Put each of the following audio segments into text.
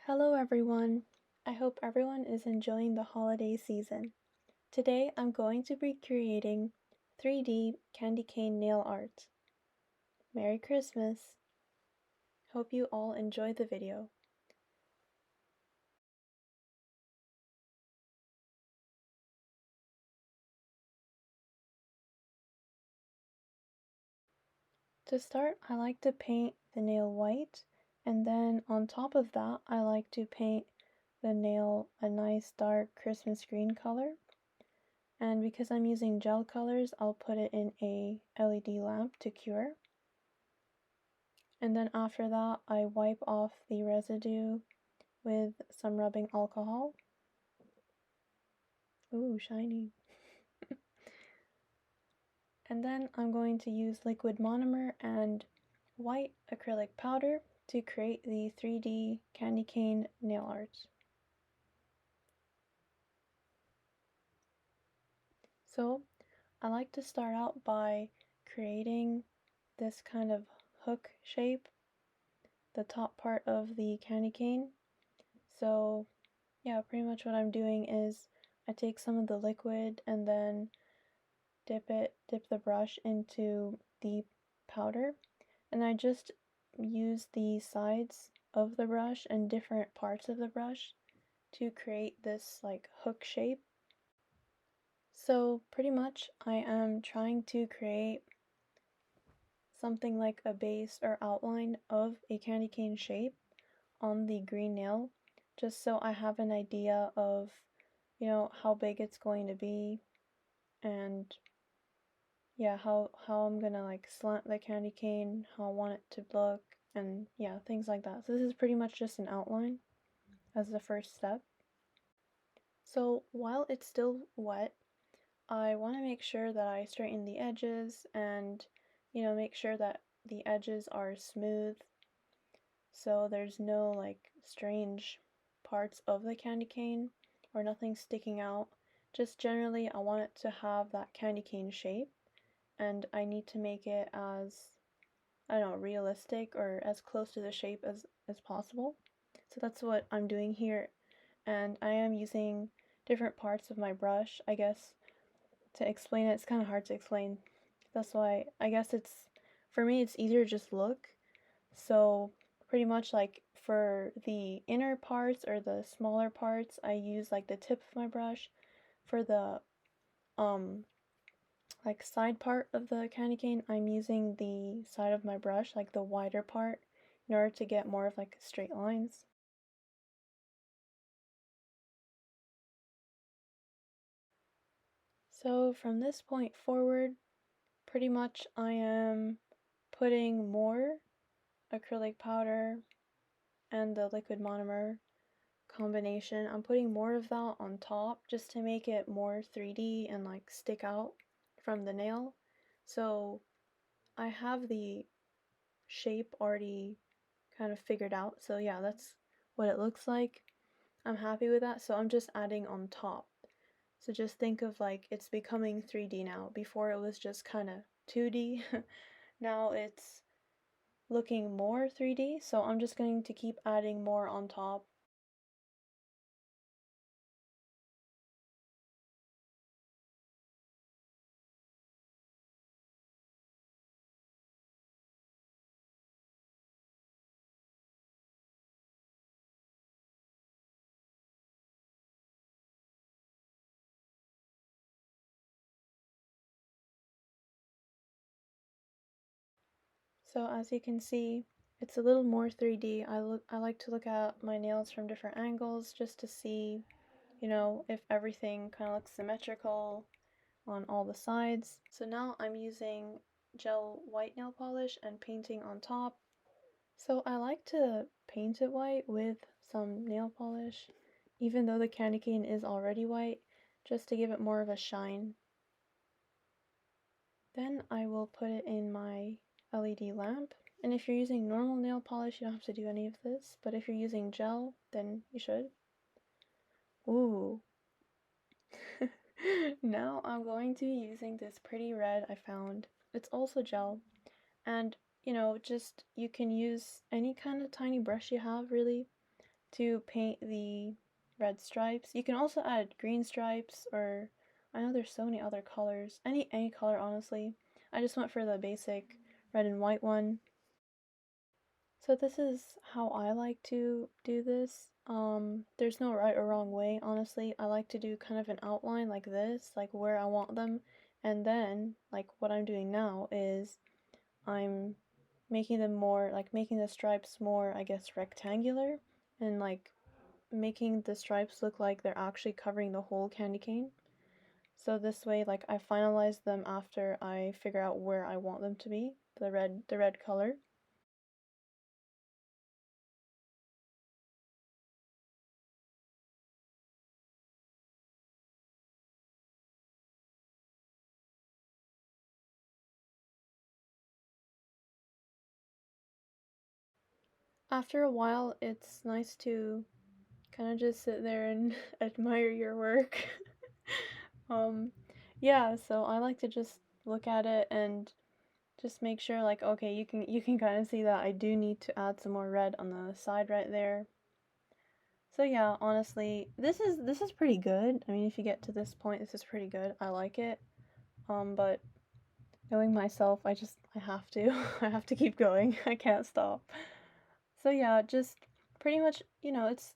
Hello everyone! I hope everyone is enjoying the holiday season. Today I'm going to be creating 3D candy cane nail art. Merry Christmas! Hope you all enjoy the video. To start, I like to paint the nail white, and then on top of that I like to paint the nail a nice dark Christmas green color. And because I'm using gel colors, I'll put it in a LED lamp to cure. And then after that, I wipe off the residue with some rubbing alcohol. Ooh, shiny. And then I'm going to use liquid monomer and white acrylic powder to create the 3D candy cane nail art. So I like to start out by creating this kind of hook shape, the top part of the candy cane. So yeah, pretty much what I'm doing is I take some of the liquid and then dip the brush into the powder, and I just use the sides of the brush and different parts of the brush to create this like hook shape. So pretty much I am trying to create something like a base or outline of a candy cane shape on the green nail, just so I have an idea of, how big it's going to be, and yeah, how I'm gonna like slant the candy cane, how I want it to look, and yeah, things like that. So this is pretty much just an outline as the first step. So while it's still wet, I want to make sure that I straighten the edges and, make sure that the edges are smooth so there's no like strange parts of the candy cane or nothing sticking out. Just generally, I want it to have that candy cane shape, and I need to make it as, I don't know, realistic or as close to the shape as possible. So that's what I'm doing here, and I am using different parts of my brush, I guess, to explain it. It's kind of hard to explain. That's why I guess for me, it's easier to just look. So pretty much like for the inner parts or the smaller parts, I use like the tip of my brush. For the like side part of the candy cane, I'm using the side of my brush, like the wider part, in order to get more of like straight lines. So from this point forward, pretty much I am putting more acrylic powder and the liquid monomer combination. I'm putting more of that on top just to make it more 3D and like stick out from the nail. So I have the shape already kind of figured out. So yeah, that's what it looks like. I'm happy with that, so I'm just adding on top. So just think of like it's becoming 3D now. Before it was just kind of 2D. Now it's looking more 3D, so I'm just going to keep adding more on top. So as you can see, it's a little more 3D. I like to look at my nails from different angles just to see, if everything kind of looks symmetrical on all the sides. So now I'm using gel white nail polish and painting on top. So I like to paint it white with some nail polish, even though the candy cane is already white, just to give it more of a shine. Then I will put it in my LED lamp. And if you're using normal nail polish, you don't have to do any of this, but if you're using gel, then you should. Ooh. Now I'm going to be using this pretty red I found. It's also gel, and just you can use any kind of tiny brush you have really to paint the red stripes. You can also add green stripes, or I know there's so many other colors. Any color, honestly. I just went for the basic red and white one. So this is how I like to do this. There's no right or wrong way, honestly. I like to do kind of an outline like this, like where I want them, and then, like what I'm doing now is I'm making them more, like making the stripes more, I guess, rectangular, and like making the stripes look like they're actually covering the whole candy cane. So this way, like I finalize them after I figure out where I want them to be, the red color. After a while, it's nice to kind of just sit there and admire your work. um, yeah, so I like to just look at it and just make sure, like, okay, you can kind of see that I do need to add some more red on the side right there. So yeah, honestly, this is pretty good. I mean, if you get to this point, this is pretty good. I like it. But knowing myself, I have to I have to keep going. I can't stop. So yeah, just pretty much, it's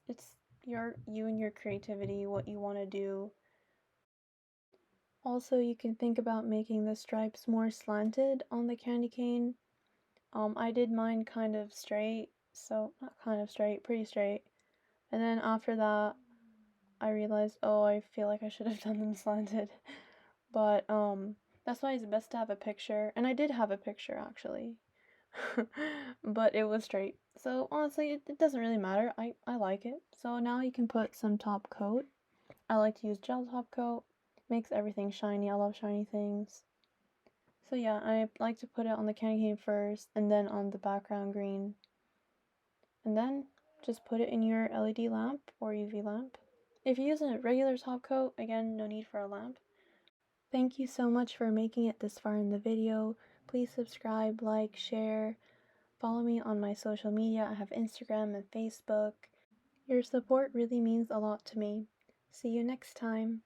you and your creativity, what you want to do. Also, you can think about making the stripes more slanted on the candy cane. I did mine kind of straight, so not kind of straight, pretty straight. And then after that, I realized, oh, I feel like I should have done them slanted. But that's why it's best to have a picture, and I did have a picture actually. But it was straight. So honestly, it doesn't really matter. I like it. So now you can put some top coat. I like to use gel top coat. Makes everything shiny. I love shiny things. So yeah, I like to put it on the candy cane first, and then on the background green. And then just put it in your LED lamp or UV lamp. If you use a regular top coat, again, no need for a lamp. Thank you so much for making it this far in the video. Please subscribe, like, share. Follow me on my social media. I have Instagram and Facebook. Your support really means a lot to me. See you next time.